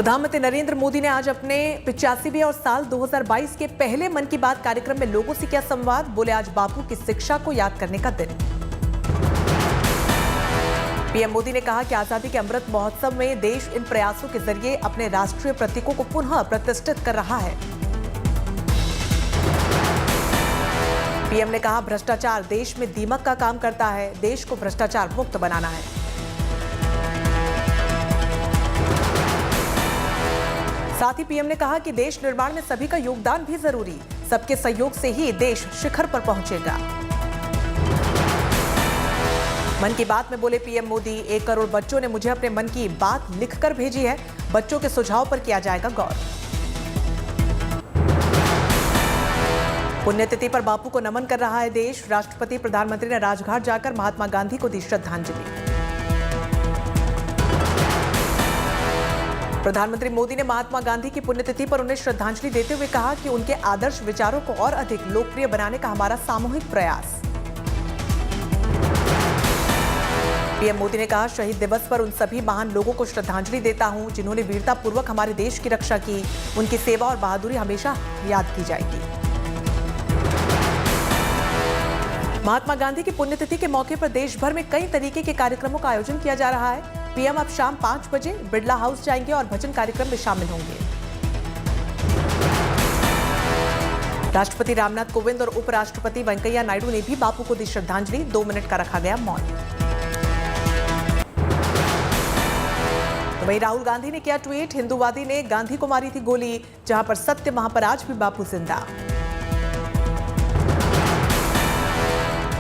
प्रधानमंत्री नरेंद्र मोदी ने आज अपने 85वें और साल 2022 के पहले मन की बात कार्यक्रम में लोगों से किया संवाद। बोले, आज बापू की शिक्षा को याद करने का दिन। पीएम मोदी ने कहा कि आजादी के अमृत महोत्सव में देश इन प्रयासों के जरिए अपने राष्ट्रीय प्रतीकों को पुनः प्रतिष्ठित कर रहा है। पीएम ने कहा, भ्रष्टाचार देश में दीमक का काम करता है, देश को भ्रष्टाचार मुक्त बनाना है। साथ ही पीएम ने कहा कि देश निर्माण में सभी का योगदान भी जरूरी, सबके सहयोग से ही देश शिखर पर पहुंचेगा। मन की बात में बोले पीएम मोदी, 1 करोड़ बच्चों ने मुझे अपने मन की बात लिखकर भेजी है, बच्चों के सुझाव पर किया जाएगा गौर। पुण्यतिथि पर बापू को नमन कर रहा है देश। राष्ट्रपति प्रधानमंत्री ने राजघाट जाकर महात्मा गांधी को दी श्रद्धांजलि। प्रधानमंत्री मोदी ने महात्मा गांधी की पुण्यतिथि पर उन्हें श्रद्धांजलि देते हुए कहा कि उनके आदर्श विचारों को और अधिक लोकप्रिय बनाने का हमारा सामूहिक प्रयास। पीएम मोदी ने कहा, शहीद दिवस पर उन सभी महान लोगों को श्रद्धांजलि देता हूं जिन्होंने वीरतापूर्वक हमारे देश की रक्षा की। उनकी सेवा और बहादुरी हमेशा याद की जाएगी। महात्मा गांधी की पुण्यतिथि के मौके पर देश भर में कई तरीके के कार्यक्रमों का आयोजन किया जा रहा है। पीएम अब शाम 5 बजे बिरला हाउस जाएंगे और भजन कार्यक्रम में शामिल होंगे। राष्ट्रपति रामनाथ कोविंद और उपराष्ट्रपति वेंकैया नायडू ने भी बापू को दी श्रद्धांजलि। 2 मिनट का रखा गया मौन। तो वहीं राहुल गांधी ने किया ट्वीट, हिंदूवादी ने गांधी को मारी थी गोली, जहां पर सत्य वहां पर आज भी बापू जिंदा।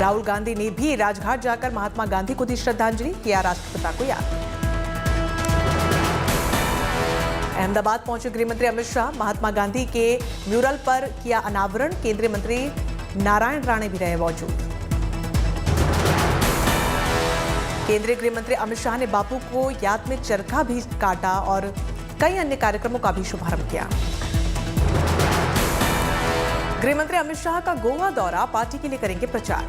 राहुल गांधी ने भी राजघाट जाकर महात्मा गांधी को दी श्रद्धांजलि, किया राष्ट्रपिता को याद। अहमदाबाद पहुंचे गृहमंत्री अमित शाह, महात्मा गांधी के म्यूरल पर किया अनावरण। केंद्रीय मंत्री नारायण राणे भी रहे मौजूद। केंद्रीय गृह मंत्री अमित शाह ने बापू को याद में चरखा भी काटा और कई अन्य कार्यक्रमों का भी शुभारंभ किया। गृह मंत्री अमित शाह का गोवा दौरा, पार्टी के लिए करेंगे प्रचार।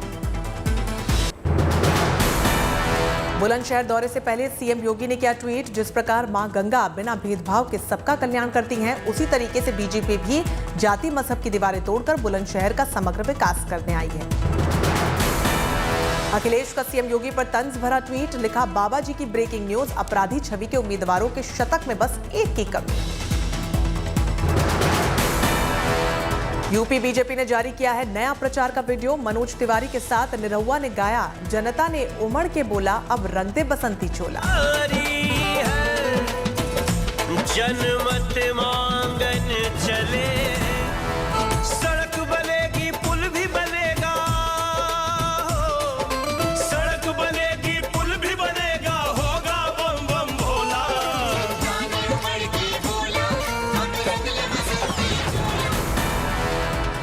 बुलंदशहर दौरे से पहले सीएम योगी ने किया ट्वीट, जिस प्रकार मां गंगा बिना भेदभाव के सबका कल्याण करती हैं, उसी तरीके से बीजेपी भी जाति मजहब की दीवारें तोड़कर बुलंदशहर का समग्र विकास करने आई है। अखिलेश का सीएम योगी पर तंज भरा ट्वीट, लिखा, बाबा जी की ब्रेकिंग न्यूज, अपराधी छवि के उम्मीदवारों के शतक में बस एक की कमी। यूपी बीजेपी ने जारी किया है नया प्रचार का वीडियो। मनोज तिवारी के साथ निरहुआ ने गाया, जनता ने उमड़ के बोला, अब रंग दे बसंती चोला। जनमत मांगन चले, सड़क बनेगी पुल भी बनेगा, सड़क बनेगी पुल भी बनेगा, होगा बम बम भोला।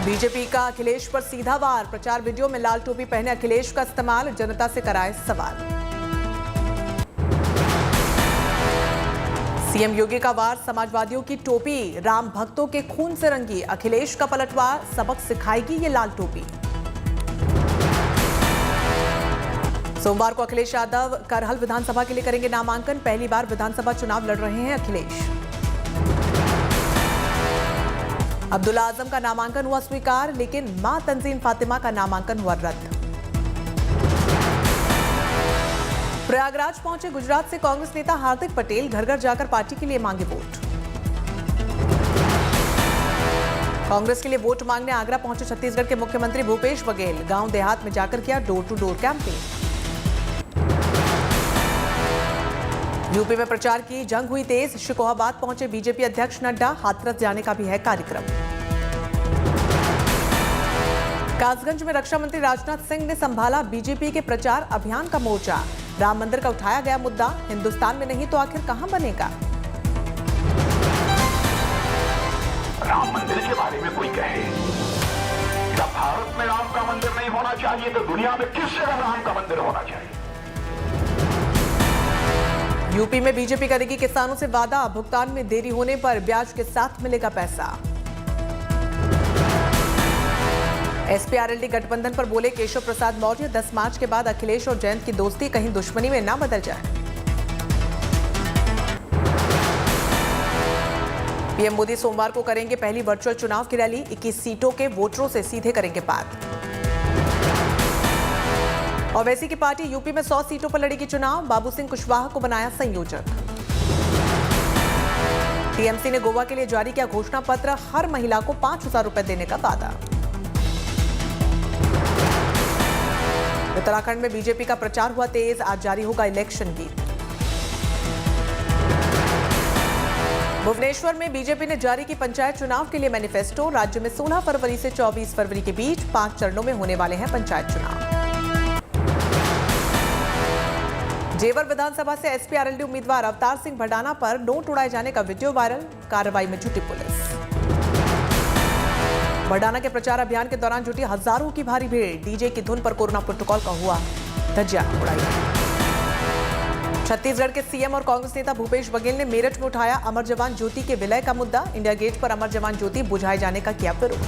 बीजेपी का अखिलेश पर सीधा वार, प्रचार वीडियो में लाल टोपी पहने अखिलेश का इस्तेमाल, जनता से कराए सवाल। सीएम योगी का वार, समाजवादियों की टोपी राम भक्तों के खून से रंगी, अखिलेश का पलटवार, सबक सिखाएगी ये लाल टोपी। सोमवार को अखिलेश यादव करहल विधानसभा के लिए करेंगे नामांकन। पहली बार विधानसभा चुनाव लड़ रहे हैं अखिलेश। अब्दुल्ला आजम का नामांकन हुआ स्वीकार, लेकिन मां तंजीम फातिमा का नामांकन हुआ रद्द। प्रयागराज पहुंचे गुजरात से कांग्रेस नेता हार्दिक पटेल, घर घर जाकर पार्टी के लिए मांगे वोट। कांग्रेस के लिए वोट मांगने आगरा पहुंचे छत्तीसगढ़ के मुख्यमंत्री भूपेश बघेल, गांव देहात में जाकर किया door to door campaign. UP में प्रचार की जंग हुई तेज, शिकोहाबाद पहुंचे बीजेपी अध्यक्ष नड्डा, हाथरस जाने का भी है कार्यक्रम। कासगंज में रक्षा मंत्री राजनाथ सिंह ने संभाला बीजेपी के प्रचार अभियान का मोर्चा। राम मंदिर का उठाया गया मुद्दा, हिंदुस्तान में नहीं तो आखिर कहां बनेगा। राम मंदिर के बारे में कोई कहे, जब भारत में राम का मंदिर नहीं होना चाहिए तो दुनिया में किस जगह राम का मंदिर होना चाहिए। यूपी में बीजेपी करेगी किसानों से वादा, भुगतान में देरी होने पर ब्याज के साथ मिलेगा पैसा। एसपी-आरएलडी गठबंधन पर बोले केशव प्रसाद मौर्य, 10 मार्च के बाद अखिलेश और जयंत की दोस्ती कहीं दुश्मनी में ना बदल जाए। पीएम मोदी सोमवार को करेंगे पहली वर्चुअल चुनाव की रैली। 21 सीटों के वोटरों से सीधे करेंगे बात। ओवैसी की पार्टी यूपी में 100 सीटों पर लड़ेगी चुनाव। बाबू सिंह कुशवाहा को बनाया संयोजक। टीएमसी ने गोवा के लिए जारी किया घोषणा पत्र, हर महिला को 5,000 रुपए देने का वादा। उत्तराखंड में बीजेपी का प्रचार हुआ तेज, आज जारी होगा इलेक्शन गीत। भुवनेश्वर में बीजेपी ने जारी की पंचायत चुनाव के लिए मैनिफेस्टो। राज्य में 16 फरवरी से 24 फरवरी के बीच 5 चरणों में होने वाले हैं पंचायत चुनाव। जेवर विधानसभा से एसपी आरएलडी उम्मीदवार अवतार सिंह भडाना पर नोट उड़ाए जाने का वीडियो वायरल, कार्रवाई में जुटी पुलिस। भडाना के प्रचार अभियान के दौरान जुटी हजारों की भारी भीड़, डीजे की धुन पर कोरोना प्रोटोकॉल का हुआ धज्जियां उड़ाई। छत्तीसगढ़ के सीएम और कांग्रेस नेता भूपेश बघेल ने मेरठ में उठाया अमर जवान ज्योति के विलय का मुद्दा। इंडिया गेट पर अमर जवान ज्योति बुझाए जाने का किया विरोध।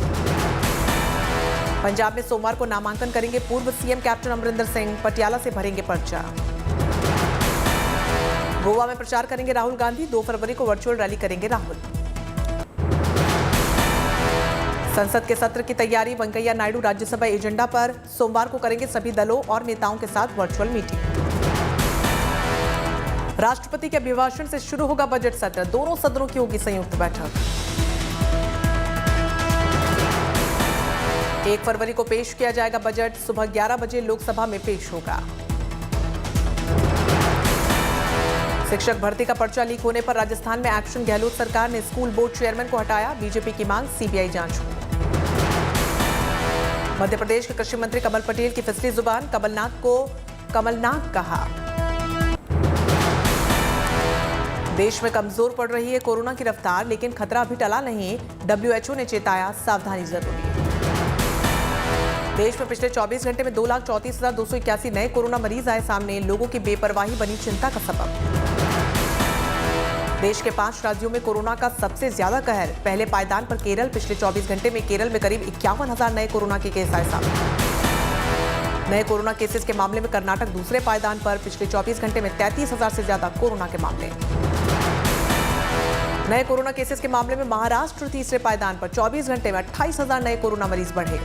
पंजाब में सोमवार को नामांकन करेंगे पूर्व सीएम कैप्टन अमरिंदर सिंह, पटियाला से भरेंगे पर्चा। गोवा में प्रचार करेंगे राहुल गांधी, 2 फरवरी को वर्चुअल रैली करेंगे राहुल। संसद के सत्र की तैयारी, वेंकैया नायडू राज्यसभा एजेंडा पर सोमवार को करेंगे सभी दलों और नेताओं के साथ वर्चुअल मीटिंग। राष्ट्रपति के अभिभाषण से शुरू होगा बजट सत्र, दोनों सदनों की होगी संयुक्त बैठक। 1 फरवरी को पेश किया जाएगा बजट, सुबह 11 बजे लोकसभा में पेश होगा। शिक्षक भर्ती का पर्चा लीक होने पर राजस्थान में एक्शन, गहलोत सरकार ने स्कूल बोर्ड चेयरमैन को हटाया। बीजेपी की मांग, सीबीआई जांच हो। मध्य प्रदेश के कृषि मंत्री कमल पटेल की फिसली जुबान, कमलनाथ को कमलनाथ कहा। देश में कमजोर पड़ रही है कोरोना की रफ्तार, लेकिन खतरा अभी टला नहीं। डब्ल्यूएचओ ने चेताया, सावधानी जरूरी। देश में पिछले 24 घंटे में 2,34,281 नए कोरोना मरीज आए सामने, लोगों की बेपरवाही बनी चिंता का सबब। देश के 5 राज्यों में कोरोना का सबसे ज्यादा कहर, पहले पायदान पर केरल। पिछले 24 घंटे में केरल में करीब 51,000 नए कोरोना के केस आए सामने। नए कोरोना केसेस के मामले में कर्नाटक दूसरे पायदान पर, पिछले 24 घंटे में 33,000 से ज्यादा कोरोना के मामले। नए कोरोना केसेस के मामले में महाराष्ट्र तीसरे पायदान पर, 24 घंटे में 28,000 नए कोरोना मरीज बढ़े।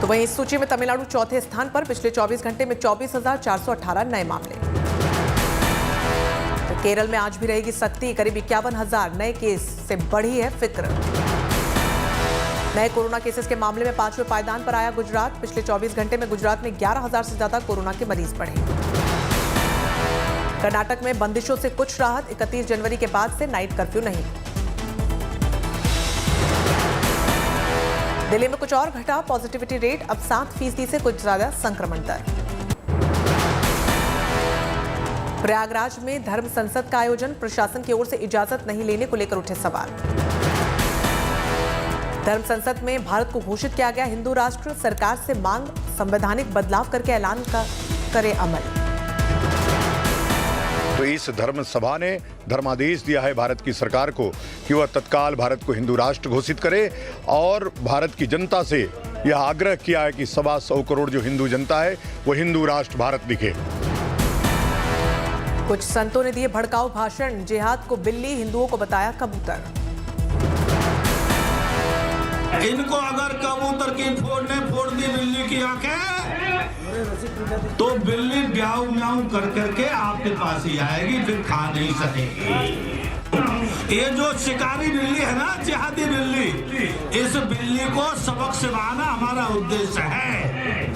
तो वहीं इस सूची में तमिलनाडु चौथे स्थान पर, पिछले 24 घंटे में 24,418 नए मामले। तो केरल में आज भी रहेगी सख्ती, करीब 51,000 नए केस से बढ़ी है फिक्र। नए कोरोना केसेस के मामले में 5वें पायदान पर आया गुजरात। पिछले 24 घंटे में गुजरात में 11,000 से ज्यादा कोरोना के मरीज बढ़े। कर्नाटक में बंदिशों से कुछ राहत, 31 जनवरी के बाद से नाइट कर्फ्यू नहीं। दिल्ली में कुछ और घटा पॉजिटिविटी रेट, अब 7% से कुछ ज्यादा संक्रमण दर। प्रयागराज में धर्म संसद का आयोजन, प्रशासन की ओर से इजाजत नहीं लेने को लेकर उठे सवाल। धर्म संसद में भारत को घोषित किया गया हिंदू राष्ट्र, सरकार से मांग संवैधानिक बदलाव करके ऐलान का करे अमल। तो इस धर्म सभा ने धर्मादेश दिया है भारत की सरकार को कि वह तत्काल भारत को हिंदू राष्ट्र घोषित करे और भारत की जनता से यह आग्रह किया है कि 125 करोड़ जो हिंदू जनता है वो हिंदू राष्ट्र भारत दिखे। कुछ संतों ने दिए भड़काऊ भाषण, जिहाद को बिल्ली, हिंदुओं को बताया कबूतर। इनको अगर कबूतर की फोड़ दी बिल्ली की आंखें, तो बिल्ली ब्याऊ म्याऊ कर करके आपके पास ही आएगी, फिर खा नहीं सकेगी। ये जो शिकारी बिल्ली है ना, जिहादी बिल्ली, इस बिल्ली को सबक सिखाना हमारा उद्देश्य है।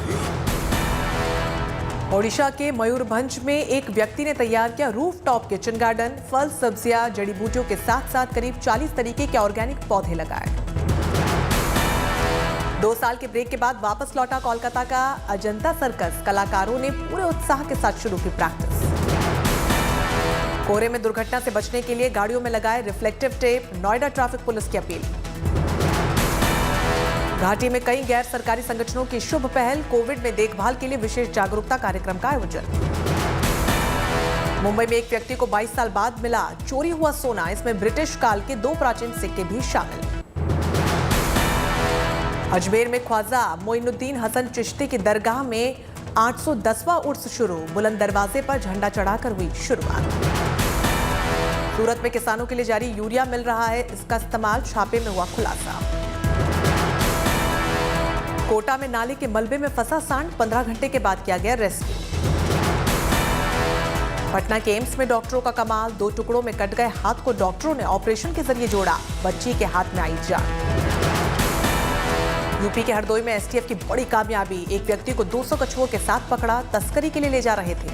ओडिशा के मयूरभंज में एक व्यक्ति ने तैयार किया रूफटॉप किचन गार्डन, फल, सब्जियां, जड़ी बूटियों के साथ साथ करीब 40 तरीके के ऑर्गेनिक पौधे लगाए। 2 साल के ब्रेक के बाद वापस लौटा कोलकाता का अजंता सर्कस, कलाकारों ने पूरे उत्साह के साथ शुरू की प्रैक्टिस। कोहरे में दुर्घटना से बचने के लिए गाड़ियों में लगाए reflective tape, Noida traffic police की अपील। घाटी में कई गैर सरकारी संगठनों की शुभ पहल, कोविड में देखभाल के लिए विशेष जागरूकता कार्यक्रम का आयोजन। मुंबई में एक व्यक्ति को 22 साल बाद मिला चोरी हुआ सोना, इसमें ब्रिटिश काल के 2 प्राचीन सिक्के भी शामिल। अजमेर में ख्वाजा मोइनुद्दीन हसन चिश्ती की दरगाह में 810वां उर्स शुरू, बुलंद दरवाजे पर झंडा चढ़ाकर हुई शुरुआत। सूरत में किसानों के लिए जारी यूरिया मिल रहा है, इसका इस्तेमाल, छापे में हुआ खुलासा। कोटा में नाले के मलबे में फंसा सांड, 15 घंटे के बाद किया गया रेस्क्यू। पटना के एम्स में डॉक्टरों का कमाल, 2 टुकड़ों में कट गए हाथ को डॉक्टरों ने ऑपरेशन के जरिए जोड़ा, बच्ची के हाथ में आई जान। यूपी के हरदोई में एसटीएफ की बड़ी कामयाबी, एक व्यक्ति को 200 कछुओं के साथ पकड़ा, तस्करी के लिए ले जा रहे थे।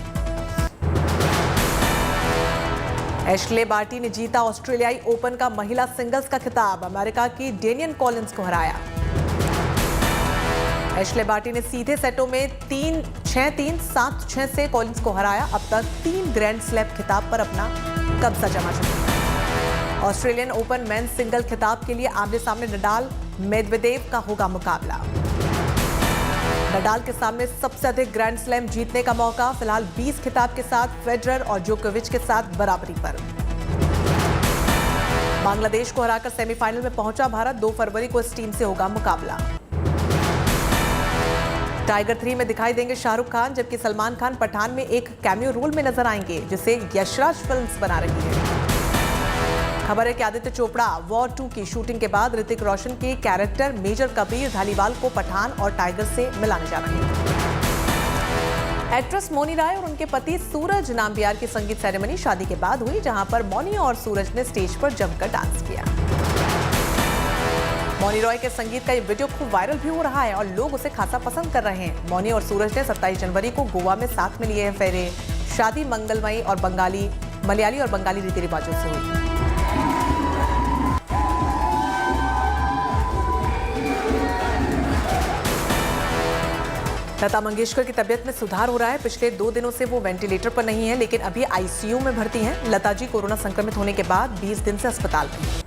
एशले बार्टी ने जीता ऑस्ट्रेलियाई ओपन का महिला सिंगल्स का खिताब, अमेरिका की डेनियन कॉलिंस को हराया। एशले बार्टी ने सीधे सेटों में 3-6-3, 7-6 से कॉलिंस को हराया। अब तक 3 ग्रैंड स्लैम खिताब पर अपना कब्जा जमा चुकी है। ऑस्ट्रेलियन ओपन मेंस सिंगल खिताब के लिए आमने सामने नडाल मेदवेदेव का होगा मुकाबला। नडाल के सामने सबसे अधिक ग्रैंड स्लैम जीतने का मौका, फिलहाल 20 खिताब के साथ फेडरर और जोकोविच के साथ बराबरी पर। बांग्लादेश को हराकर सेमीफाइनल में पहुंचा भारत, 2 फरवरी को इस टीम से होगा मुकाबला। टाइगर 3 में दिखाई देंगे शाहरुख खान, जबकि सलमान खान पठान में एक कैमियो रोल में नजर आएंगे, जिसे यशराज फिल्म्स बना रही है। खबर है कि आदित्य चोपड़ा वॉर 2 की शूटिंग के बाद ऋतिक रोशन के कैरेक्टर मेजर कबीर धालीवाल को पठान और टाइगर से मिलाने जा रहे हैं। एक्ट्रेस मौनी राय और उनके पति सूरज नाम्बियार की संगीत सेरेमनी शादी के बाद हुई, जहां पर मौनी और सूरज ने स्टेज पर जमकर डांस किया। मौनी रॉय के संगीत का ये वीडियो खूब वायरल भी हो रहा है और लोग उसे खासा पसंद कर रहे हैं। मौनी और सूरज ने 27 जनवरी को गोवा में साथ में लिए हैं फेरे। शादी मंगलमयी और मलयाली और बंगाली रीति रिवाजों से हुई। लता मंगेशकर की तबीयत में सुधार हो रहा है। पिछले 2 दिनों से वो वेंटिलेटर पर नहीं है, लेकिन अभी आईसीयू में भर्ती हैं। लता जी कोरोना संक्रमित होने के बाद 20 दिन से अस्पताल में हैं।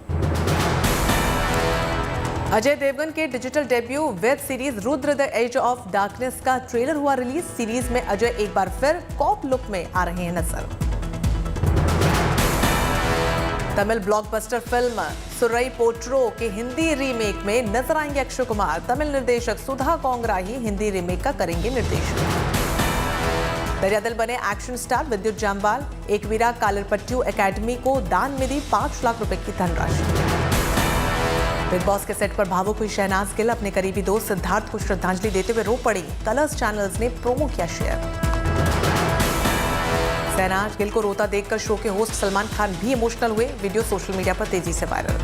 अजय देवगन के digital debut web series Rudra the Edge of Darkness का ट्रेलर हुआ रिलीज। सीरीज में अजय एक बार फिर कॉप लुक में आ रहे हैं नजर। तमिल ब्लॉकबस्टर फिल्म सुरई पोट्रो के हिंदी रीमेक में नजर आएंगे अक्षय कुमार। तमिल निर्देशक सुधा कोंगराही हिंदी रीमेक का करेंगे निर्देशन। दरियादिल बने एक्शन स्टार विद्युत जामवाल, एकवीरा कालरपट्टू एकेडमी को दान में दी 5 लाख रुपए की धनराशि। बिग बॉस के सेट पर भावुक हुई शहनाज गिल, अपने करीबी दोस्त सिद्धार्थ को श्रद्धांजलि देते हुए रो पड़ी। कलर्स चैनल्स ने प्रोमो किया शेयर। शहनाज गिल को रोता देखकर शो के होस्ट सलमान खान भी इमोशनल हुए। वीडियो सोशल मीडिया पर तेजी से वायरल।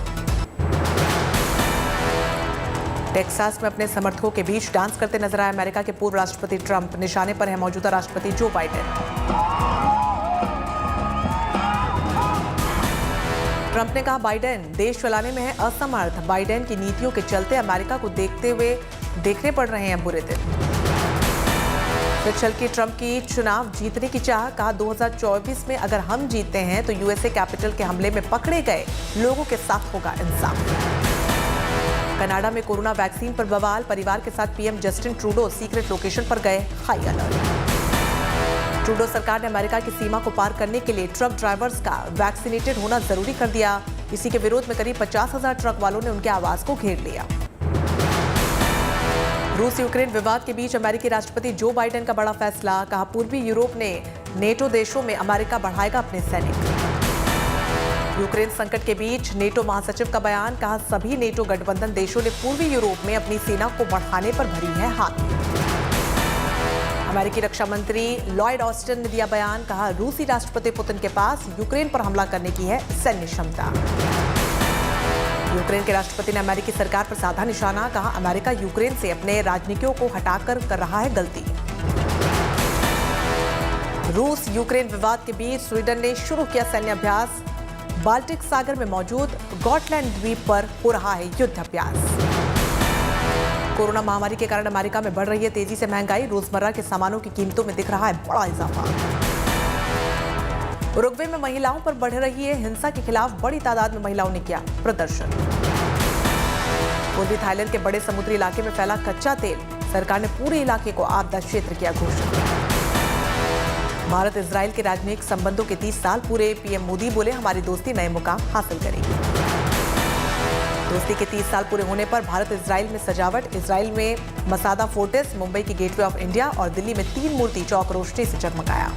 टेक्सास में अपने समर्थकों के बीच डांस करते नजर आए अमेरिका के पूर्व राष्ट्रपति ट्रंप। निशाने पर है मौजूदा राष्ट्रपति जो बाइडेन। ट्रंप ने कहा बाइडेन देश चलाने में है असमर्थ। बाइडेन की नीतियों के चलते अमेरिका को देखने पड़ रहे हैं बुरे दिन। फिर छलकी ट्रंप की चुनाव जीतने की चाह, कहा 2024 में अगर हम जीतते हैं तो यूएसए कैपिटल के हमले में पकड़े गए लोगों के साथ होगा इंसाफ। कनाडा में कोरोना वैक्सीन पर बवाल, परिवार के साथ PM Justin Trudeau secret location पर गए, हाई अलर्ट। ट्रूडो सरकार ने अमेरिका की सीमा को पार करने के लिए ट्रक ड्राइवर्स का वैक्सीनेटेड होना जरूरी कर दिया। इसी के विरोध में करीब 50,000 ट्रक वालों ने उनके आवास को घेर लिया। रूस यूक्रेन विवाद के बीच अमेरिकी राष्ट्रपति जो बाइडेन का बड़ा फैसला, कहा पूर्वी यूरोप ने नेटो देशों में अमेरिका बढ़ाएगा अपने सैनिक। यूक्रेन संकट के बीच नेटो महासचिव का बयान, कहा सभी नेटो गठबंधन देशों ने पूर्वी यूरोप में अपनी सेना को बढ़ाने पर भरी है हाथ। अमेरिकी रक्षा मंत्री लॉयड ऑस्टिन ने दिया बयान, कहा रूसी राष्ट्रपति पुतिन के पास यूक्रेन पर हमला करने की है सैन्य क्षमता। यूक्रेन के राष्ट्रपति ने अमेरिकी सरकार पर साधा निशाना, कहा अमेरिका यूक्रेन से अपने राजनीतियों को हटाकर कर रहा है गलती। रूस यूक्रेन विवाद के बीच स्वीडन ने शुरू किया सैन्य अभ्यास। बाल्टिक सागर में मौजूद गॉटलैंड द्वीप पर हो रहा है युद्ध अभ्यास। कोरोना महामारी के कारण अमेरिका में बढ़ रही है तेजी से महंगाई। रोजमर्रा के सामानों की कीमतों में दिख रहा है बड़ा इजाफा। उरुग्वे में महिलाओं पर बढ़ रही है हिंसा के खिलाफ बड़ी तादाद में महिलाओं ने किया प्रदर्शन। पूर्वी थाईलैंड के बड़े समुद्री इलाके में फैला कच्चा तेल, सरकार ने पूरे इलाके को आपदा क्षेत्र किया घोषित। भारत इजराइल के राजनयिक संबंधों के 30 साल पूरे, पीएम मोदी बोले हमारी दोस्ती नए मुकाम हासिल करेगी। दोस्ती के 30 साल पूरे होने पर भारत इजराइल में सजावट। इजराइल में मसादा फोर्टिस, मुंबई की गेटवे ऑफ इंडिया और दिल्ली में 3 मूर्ति चौक रोशनी से जगमगाया।